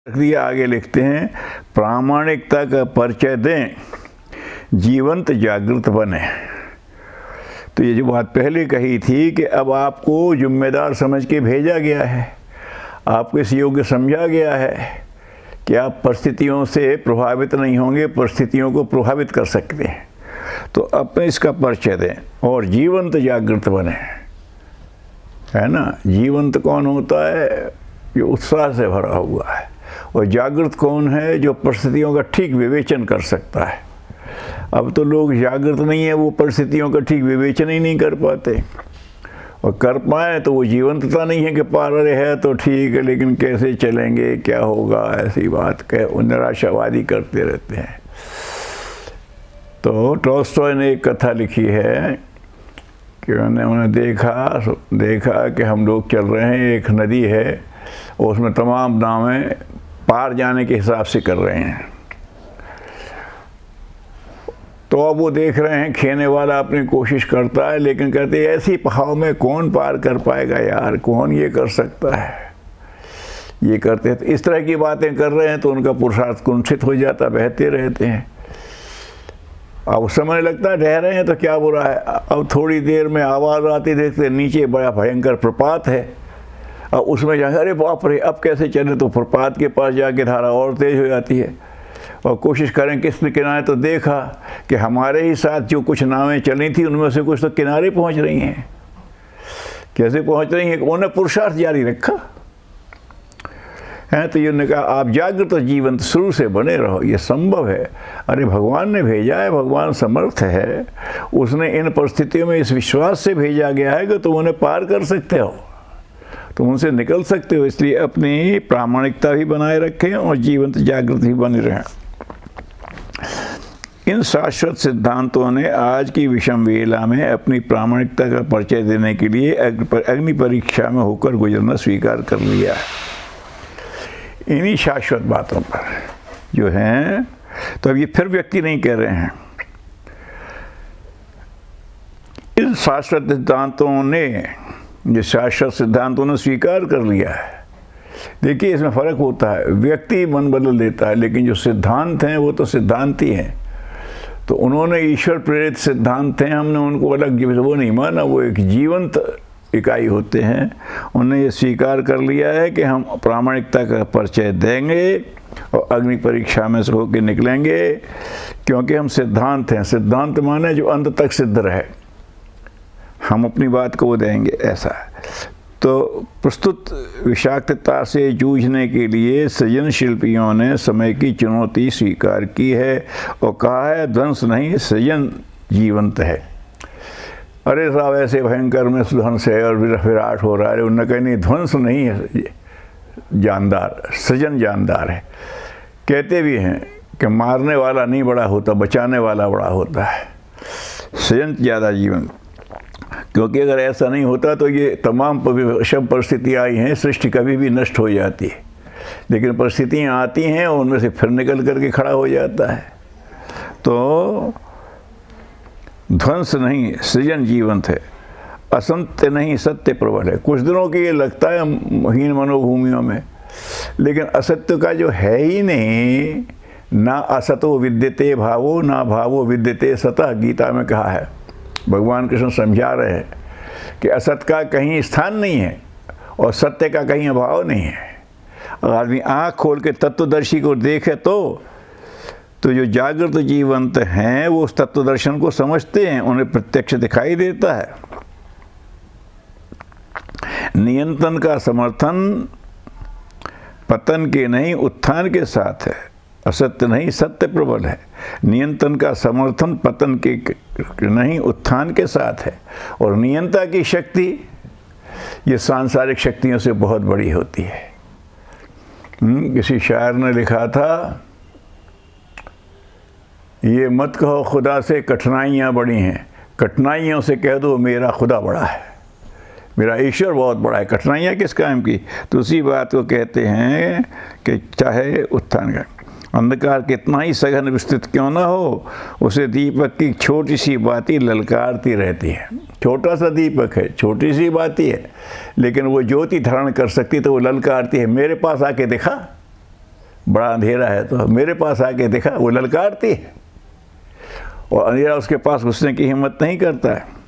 प्रक्रिया आगे लिखते हैं, प्रामाणिकता का परिचय दें, जीवंत जागृत बने। तो ये जो बात पहले कही थी कि अब आपको जिम्मेदार समझ के भेजा गया है, आपको इस योग्य समझा गया है कि आप परिस्थितियों से प्रभावित नहीं होंगे, परिस्थितियों को प्रभावित कर सकते हैं। तो अपने इसका परिचय दें और जीवंत जागृत बने, है ना। जीवंत कौन होता है? जो उत्साह से भरा हुआ है। और जागृत कौन है? जो परिस्थितियों का ठीक विवेचन कर सकता है। अब तो लोग जागृत नहीं है, वो परिस्थितियों का ठीक विवेचन ही नहीं कर पाते, और कर पाए तो वो जीवंतता नहीं है कि पार रहे है तो ठीक है लेकिन कैसे चलेंगे, क्या होगा, ऐसी बात कह निराशावादी करते रहते हैं। तो टॉल्स्टॉय ने एक कथा लिखी है कि उन्होंने देखा कि हम लोग चल रहे हैं, एक नदी है और उसमें तमाम नावें पार जाने के हिसाब से कर रहे हैं। तो अब वो देख रहे हैं खेने वाला अपनी कोशिश करता है, लेकिन कहते हैं ऐसी बहाव में कौन पार कर पाएगा यार, कौन ये कर सकता है। ये करते हैं तो इस तरह की बातें कर रहे हैं तो उनका पुरुषार्थ कुंठित हो जाता, बहते रहते हैं। अब समय लगता है रह रहे हैं तो क्या बुरा है। अब थोड़ी देर में आवाज़ आती, देखते नीचे बड़ा भयंकर प्रपात है। अब उसमें जाके अरे बाप रे अब कैसे चले, तो प्रपात के पास जाके धारा और तेज हो जाती है और कोशिश करें किस किनारे, तो देखा कि हमारे ही साथ जो कुछ नावें चली थी उनमें से कुछ तो किनारे पहुंच रही हैं। कैसे पहुंच रही हैं? उन्होंने पुरुषार्थ जारी रखा है। तो ये कहा आप जागृत और जीवंत शुरू से बने रहो, ये संभव है। अरे भगवान ने भेजा है, भगवान समर्थ है, उसने इन परिस्थितियों में इस विश्वास से भेजा गया है कि तुम उन्हें पार कर सकते हो, तुम उनसे निकल सकते हो। इसलिए अपनी प्रामाणिकता भी बनाए रखें और जीवंत जागृत भी बने रहें। इन शाश्वत सिद्धांतों ने आज की विषम वेला में अपनी प्रामाणिकता का परिचय देने के लिए अग्नि परीक्षा में होकर गुजरना स्वीकार कर लिया है। इन्हीं शाश्वत बातों पर जो हैं, तो अब ये फिर व्यक्ति नहीं कह रहे हैं, इन शाश्वत सिद्धांतों ने, जो शाश्वत सिद्धांतों ने स्वीकार कर लिया है। देखिए इसमें फ़र्क होता है, व्यक्ति मन बदल देता है लेकिन जो सिद्धांत हैं वो तो सिद्धांत ही हैं। तो उन्होंने ईश्वर प्रेरित सिद्धांत हैं, हमने उनको अलग वो नहीं माना, वो एक जीवंत इकाई होते हैं। उन्होंने ये स्वीकार कर लिया है कि हम प्रामाणिकता का परिचय देंगे और अग्नि परीक्षा में से होकर निकलेंगे, क्योंकि हम सिद्धांत हैं। सिद्धांत माने जो अंत तक सिद्ध रहे, हम अपनी बात को वो देंगे, ऐसा है। तो प्रस्तुत विषाक्तता से जूझने के लिए सृजन शिल्पियों ने समय की चुनौती स्वीकार की है और कहा है ध्वंस नहीं, सृजन जीवंत है। अरे साहब ऐसे भयंकर में ध्वंस है और विराट हो रहा है, उन्होंने कहा नहीं ध्वंस नहीं है, जानदार, सृजन जानदार है। कहते भी हैं कि मारने वाला नहीं बड़ा होता, बचाने वाला बड़ा होता है, सृजन ज़्यादा जीवन। क्योंकि अगर ऐसा नहीं होता तो ये तमाम सब परिस्थितियाँ आई हैं, सृष्टि कभी भी नष्ट हो जाती है, लेकिन परिस्थितियाँ आती हैं और उनमें से फिर निकल करके खड़ा हो जाता है। तो ध्वंस नहीं, सृजन जीवंत है। असत्य नहीं, सत्य प्रबल है। कुछ दिनों के लिए लगता है हीन मनोभूमियों में, लेकिन असत्य का जो है ही नहीं, ना असतो विद्यते भावो ना भावो विद्यते सतः, गीता में कहा है। भगवान कृष्ण समझा रहे हैं कि असत का कहीं स्थान नहीं है और सत्य का कहीं अभाव नहीं है। अगर आदमी आँख खोल के तत्वदर्शी को देखे तो जो जागृत जीवंत हैं वो उस तत्व दर्शन को समझते हैं, उन्हें प्रत्यक्ष दिखाई देता है। नियंत्रण का समर्थन पतन के नहीं उत्थान के साथ है। असत्य नहीं, सत्य प्रबल है। नियंत्रण का समर्थन पतन के नहीं उत्थान के साथ है। और नियंता की शक्ति ये सांसारिक शक्तियों से बहुत बड़ी होती है। किसी शायर ने लिखा था, ये मत कहो खुदा से कठिनाइयाँ बड़ी हैं, कठिनाइयों से कह दो मेरा खुदा बड़ा है, मेरा ईश्वर बहुत बड़ा है। कठिनाइयाँ किस काम की? तो उसी बात को कहते हैं कि चाहे उत्थान का अंधकार कितना ही सघन विस्तृत क्यों ना हो, उसे दीपक की छोटी सी बाती ललकारती रहती है। छोटा सा दीपक है, छोटी सी बाती है, लेकिन वो ज्योति धारण कर सकती तो वो ललकारती है, मेरे पास आके दिखा, बड़ा अंधेरा है, तो मेरे पास आके देखा, वो ललकारती है और अंधेरा उसके पास घुसने की हिम्मत नहीं करता है।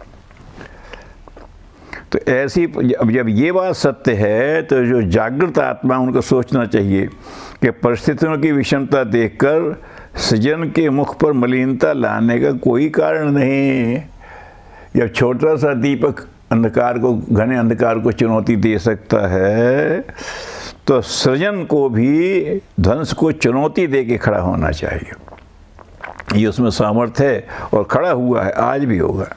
तो ऐसी अब जब ये बात सत्य है तो जो जागृत आत्मा उनको सोचना चाहिए कि परिस्थितियों की विषमता देखकर सृजन के मुख पर मलिनता लाने का कोई कारण नहीं। जब छोटा सा दीपक अंधकार को, घने अंधकार को चुनौती दे सकता है, तो सृजन को भी ध्वंस को चुनौती दे के खड़ा होना चाहिए। ये उसमें सामर्थ्य है और खड़ा हुआ है, आज भी होगा।